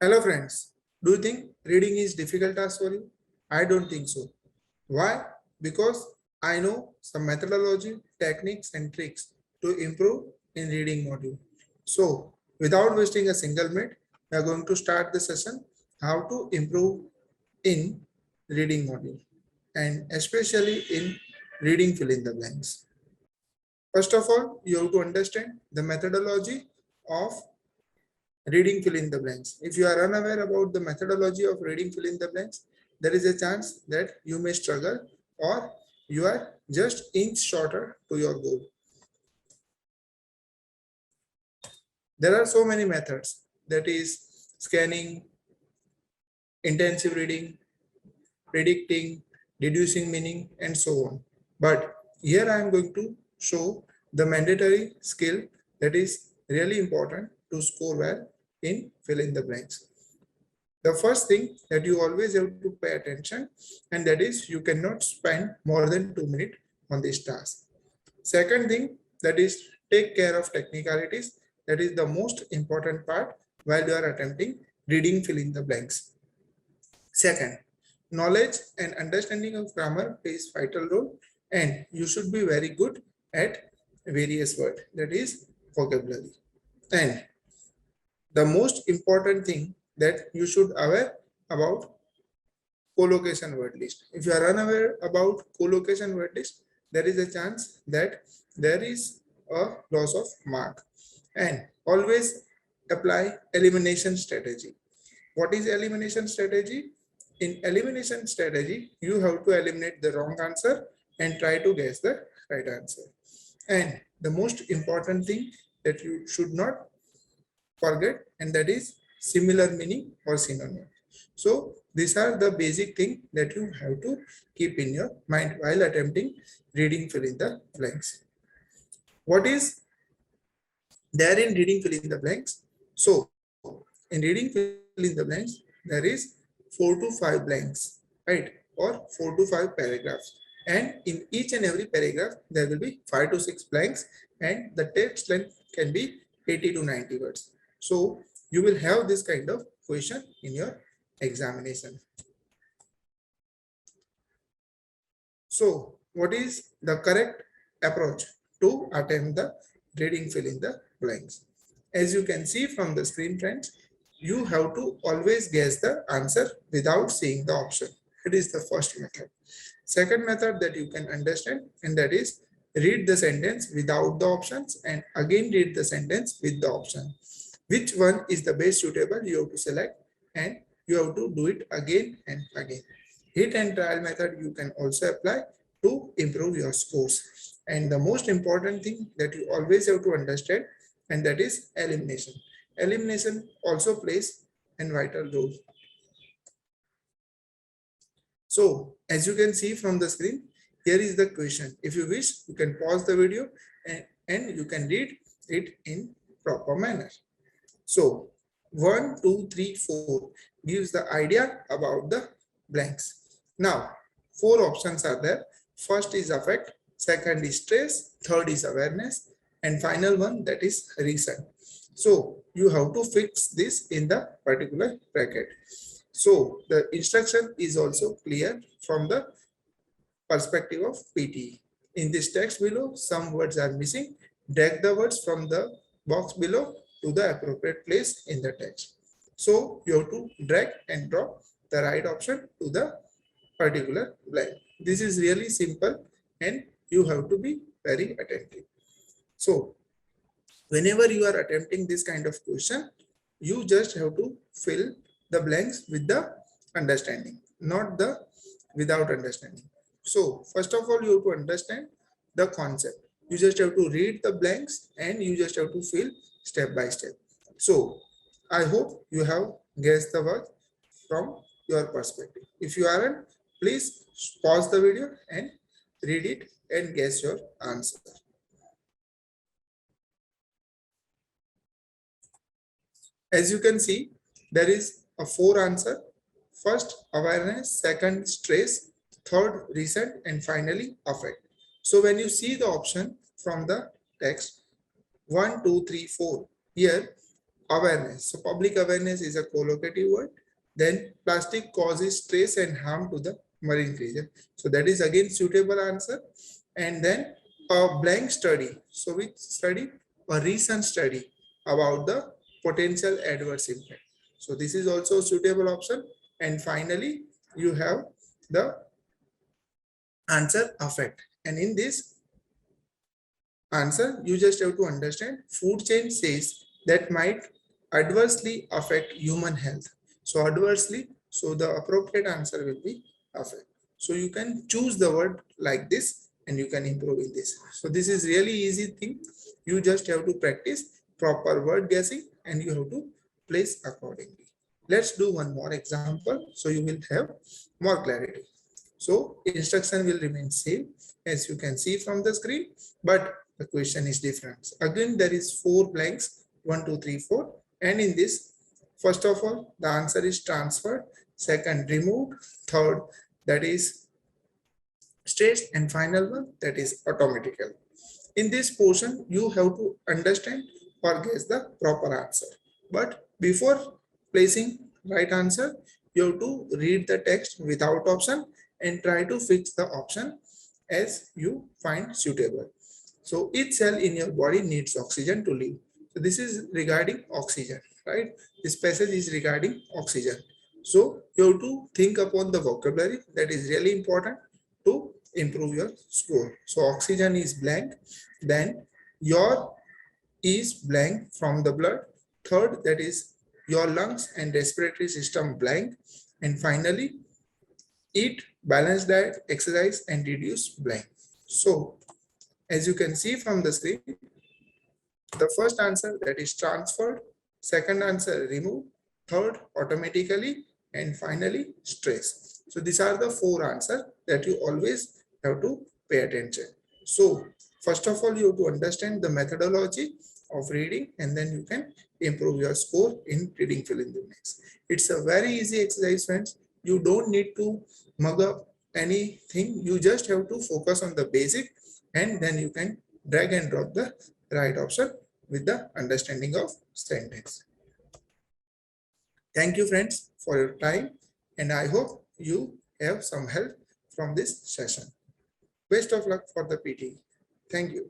Hello friends, do you think reading is difficult task for you? I don't think so. Why? Because I know some methodology, techniques and tricks to improve in reading module. So without wasting a single minute, we are going to start the session how to improve in reading module and especially in reading fill in the blanks. First of all, you have to understand the methodology of reading fill in the blanks. If you are unaware about the methodology of reading fill in the blanks, there is a chance that you may struggle or you are just inch shorter to your goal. There are so many methods, that is scanning, intensive reading, predicting, deducing meaning and so on. But here I am going to show the mandatory skill that is really important to score well in fill in the blanks. The first thing that you always have to pay attention, and that is you cannot spend more than 2 minutes on this task. Second thing, that is take care of technicalities. That is the most important part while you are attempting reading fill in the blanks. Second, knowledge and understanding of grammar plays vital role, and you should be very good at various words, that is vocabulary. And the most important thing that you should aware about collocation word list. If you are unaware about collocation word list, there is a chance that there is a loss of mark. And always apply elimination strategy. What is elimination strategy? In elimination strategy, you have to eliminate the wrong answer and try to guess the right answer. And the most important thing that you should not forget, and that is similar meaning or synonym. So these are the basic thing that you have to keep in your mind while attempting reading fill in the blanks. What is there in reading fill in the blanks? So in reading fill in the blanks, there is 4 to 5 blanks, right? Or 4 to 5 paragraphs. And in each and every paragraph, there will be 5 to 6 blanks, and the text length can be 80 to 90 words. So you will have this kind of question in your examination. So what is the correct approach to attempt the reading fill in the blanks? As you can see from the screen, friends, you have to always guess the answer without seeing the option. It is the first method. Second method that you can understand, and that is read the sentence without the options and again read the sentence with the option. Which one is the best suitable, you have to select and you have to do it again and again. Hit and trial method you can also apply to improve your scores. And the most important thing that you always have to understand, and that is elimination. Elimination also plays a vital role. So as you can see from the screen, here is the question. If you wish, you can pause the video and you can read it in proper manner. So 1, 2, 3, 4 gives the idea about the blanks. Now 4 options are there. First is affect, second is stress, third is awareness, and final one, that is reason. So you have to fix this in the particular bracket. So the instruction is also clear from the perspective of PTE. In this text below, some words are missing. Drag the words from the box below to the appropriate place in the text. So you have to drag and drop the right option to the particular blank. This is really simple and you have to be very attentive. So whenever you are attempting this kind of question, you just have to fill the blanks with the understanding, not the without understanding. So first of all, you have to understand the concept. You just have to read the blanks and you just have to fill step by step. So I hope you have guessed the word from your perspective. If you aren't, please pause the video and read it and guess your answer. As you can see, there is a 4 answer. First, awareness, second, stress, third, recent, and finally, affect. So when you see the option from the text, 1, 2, 3, 4, here, awareness. So public awareness is a collocative word. Then plastic causes stress and harm to the marine creature. So that is again suitable answer. And then a blank study. So which study? A recent study about the potential adverse impact. So this is also a suitable option. And finally, you have the answer affect. And in this answer, you just have to understand food chain says that might adversely affect human health. So adversely, so the appropriate answer will be affect. So you can choose the word like this and you can improve in this. So this is really easy thing. You just have to practice proper word guessing and you have to place accordingly. Let's do one more example so you will have more clarity. So instruction will remain same as you can see from the screen, but the question is different. Again, there is 4 blanks, 1, 2, 3, 4. And in this, first of all, the answer is transferred. Second, removed. Third, that is stretched. And final one, that is automatical. In this portion, you have to understand or guess the proper answer. But before placing right answer, you have to read the text without option and try to fix the option as you find suitable. So each cell in your body needs oxygen to live. So this is regarding oxygen, right? This passage is regarding oxygen. So you have to think upon the vocabulary that is really important to improve your score. So oxygen is blank. Then your is blank from the blood. Third, that is your lungs and respiratory system blank. And finally, eat, balanced diet, exercise, and reduce blank. So as you can see from the screen, the first answer that is transferred, second answer removed, third automatically, and finally stress. So these are the 4 answers that you always have to pay attention. So first of all, you have to understand the methodology of reading and then you can improve your score in reading fill in the blanks. It's a very easy exercise, friends. You don't need to mug up anything. You just have to focus on the basic and then you can drag and drop the right option with the understanding of sentence. Thank you, friends, for your time, and I hope you have some help from this session. Best of luck for the PTE. Thank you.